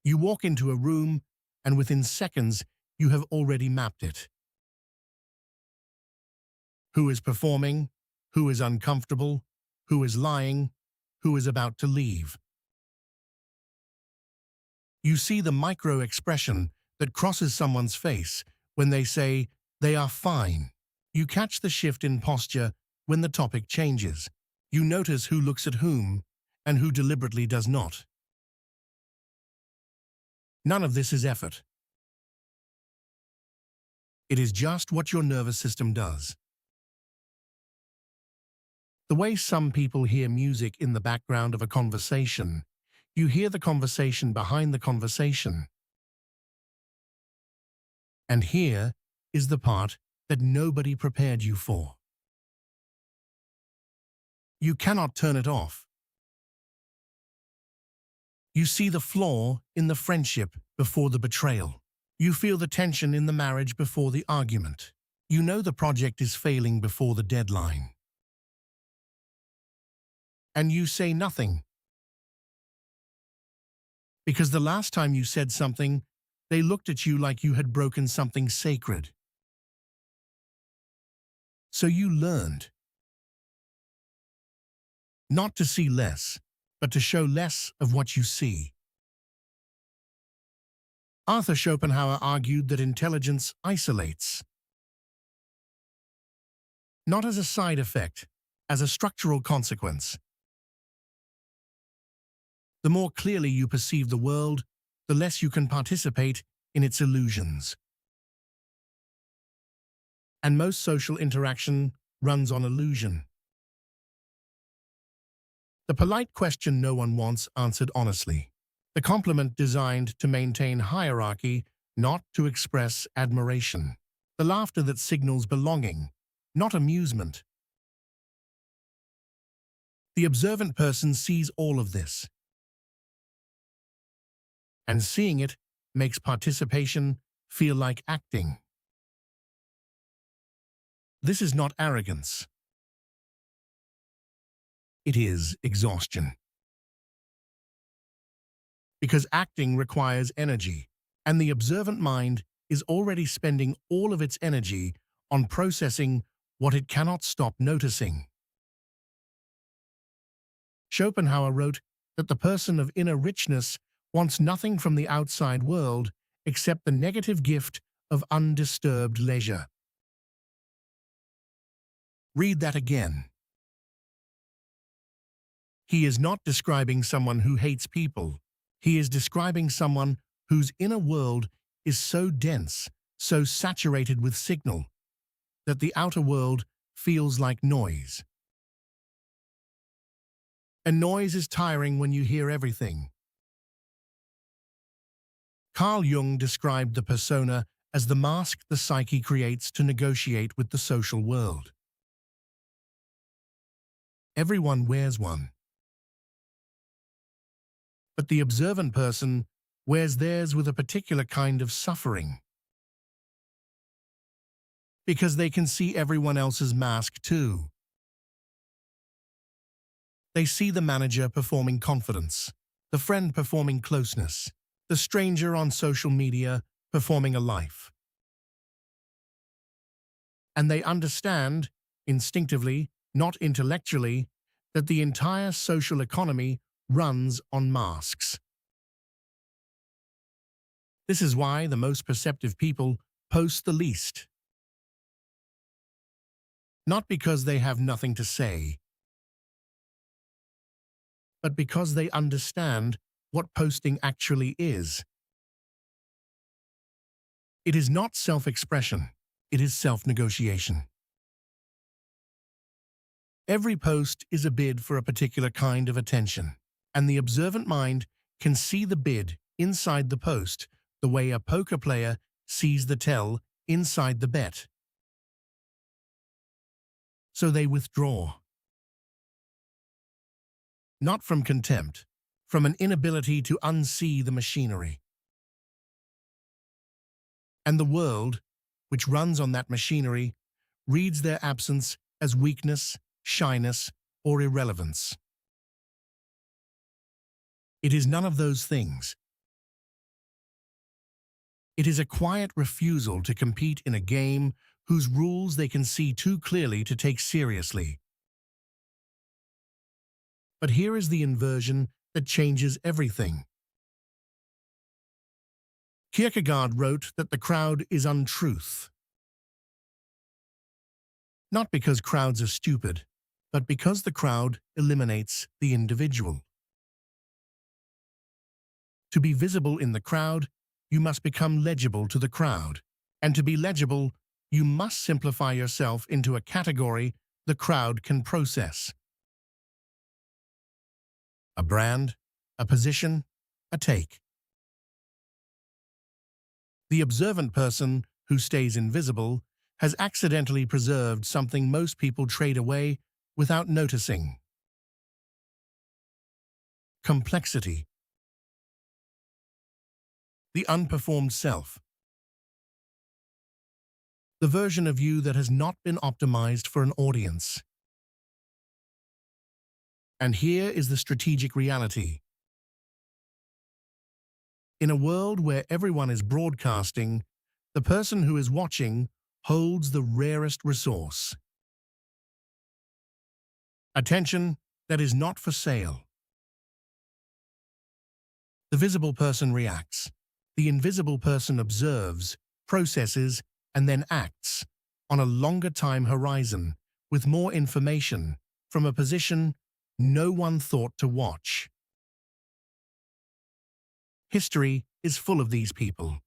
You walk into a room, and within seconds, you have already mapped it. Who is performing? Who is uncomfortable? Who is lying? Who is about to leave? You see the micro-expression that crosses someone's face when they say they are fine. You catch the shift in posture when the topic changes. You notice who looks at whom and who deliberately does not. None of this is effort. It is just what your nervous system does. The way some people hear music in the background of a conversation, you hear the conversation behind the conversation. And here is the part that nobody prepared you for. You cannot turn it off. You see the flaw in the friendship before the betrayal. You feel the tension in the marriage before the argument. You know the project is failing before the deadline. And you say nothing. Because the last time you said something, they looked at you like you had broken something sacred. So you learned not to see less, but to show less of what you see. Arthur Schopenhauer argued that intelligence isolates, not as a side effect, as a structural consequence. The more clearly you perceive the world, the less you can participate in its illusions. And most social interaction runs on illusion. The polite question no one wants answered honestly. The compliment designed to maintain hierarchy, not to express admiration. The laughter that signals belonging, not amusement. The observant person sees all of this. And seeing it makes participation feel like acting. This is not arrogance. It is exhaustion. Because acting requires energy, and the observant mind is already spending all of its energy on processing what it cannot stop noticing. Schopenhauer wrote that the person of inner richness wants nothing from the outside world except the negative gift of undisturbed leisure. Read that again. He is not describing someone who hates people. He is describing someone whose inner world is so dense, so saturated with signal, that the outer world feels like noise. And noise is tiring when you hear everything. Carl Jung described the persona as the mask the psyche creates to negotiate with the social world. Everyone wears one. But the observant person wears theirs with a particular kind of suffering. Because they can see everyone else's mask too. They see the manager performing confidence, the friend performing closeness, the stranger on social media performing a life. And they understand, instinctively, not intellectually, that the entire social economy runs on masks. This is why the most perceptive people post the least. Not because they have nothing to say, but because they understand what posting actually is. It is not self-expression, it is self-negotiation. Every post is a bid for a particular kind of attention, and the observant mind can see the bid inside the post the way a poker player sees the tell inside the bet. So they withdraw. Not from contempt, from an inability to unsee the machinery. And the world, which runs on that machinery, reads their absence as weakness, shyness, or irrelevance. It is none of those things. It is a quiet refusal to compete in a game whose rules they can see too clearly to take seriously. But here is the inversion that changes everything. Kierkegaard wrote that the crowd is untruth. Not because crowds are stupid, but because the crowd eliminates the individual. To be visible in the crowd, you must become legible to the crowd. And to be legible, you must simplify yourself into a category the crowd can process. A brand, a position, a take. The observant person who stays invisible has accidentally preserved something most people trade away without noticing. Complexity. The unperformed self. The version of you that has not been optimized for an audience. And here is the strategic reality. In a world where everyone is broadcasting, the person who is watching holds the rarest resource. Attention that is not for sale. The visible person reacts. The invisible person observes, processes, and then acts on a longer time horizon with more information from a position no one thought to watch. History is full of these people.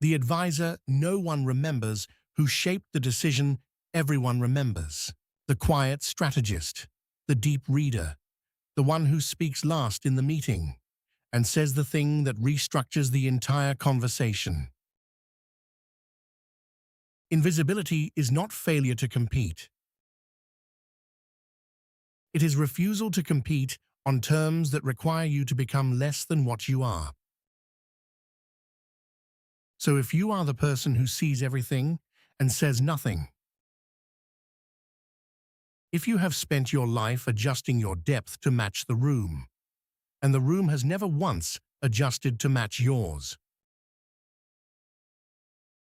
The advisor no one remembers who shaped the decision everyone remembers. The quiet strategist, the deep reader, the one who speaks last in the meeting and says the thing that restructures the entire conversation. Invisibility is not failure to compete. It is refusal to compete on terms that require you to become less than what you are. So if you are the person who sees everything and says nothing, if you have spent your life adjusting your depth to match the room, and the room has never once adjusted to match yours,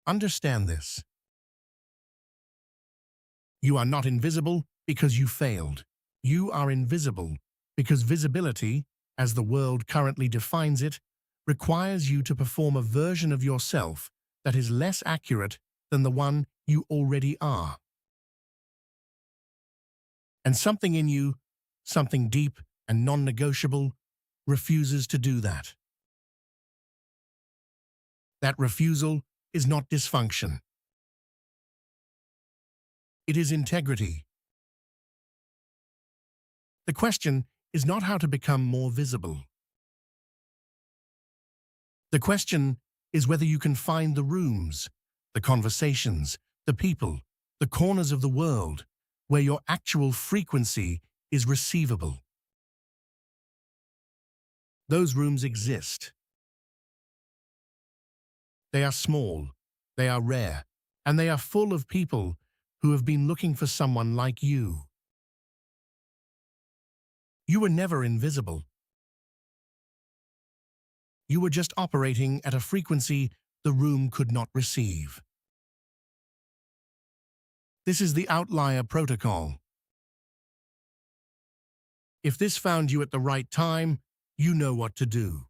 understand this. You are not invisible because you failed. You are invisible because visibility, as the world currently defines it, requires you to perform a version of yourself that is less accurate than the one you already are. And something in you, something deep and non-negotiable, refuses to do that. That refusal is not dysfunction. It is integrity. The question is not how to become more visible. The question is whether you can find the rooms, the conversations, the people, the corners of the world where your actual frequency is receivable. Those rooms exist. They are small, they are rare, and they are full of people who have been looking for someone like you. You were never invisible. You were just operating at a frequency the room could not receive. This is the Outlier protocol. If this found you at the right time, you know what to do.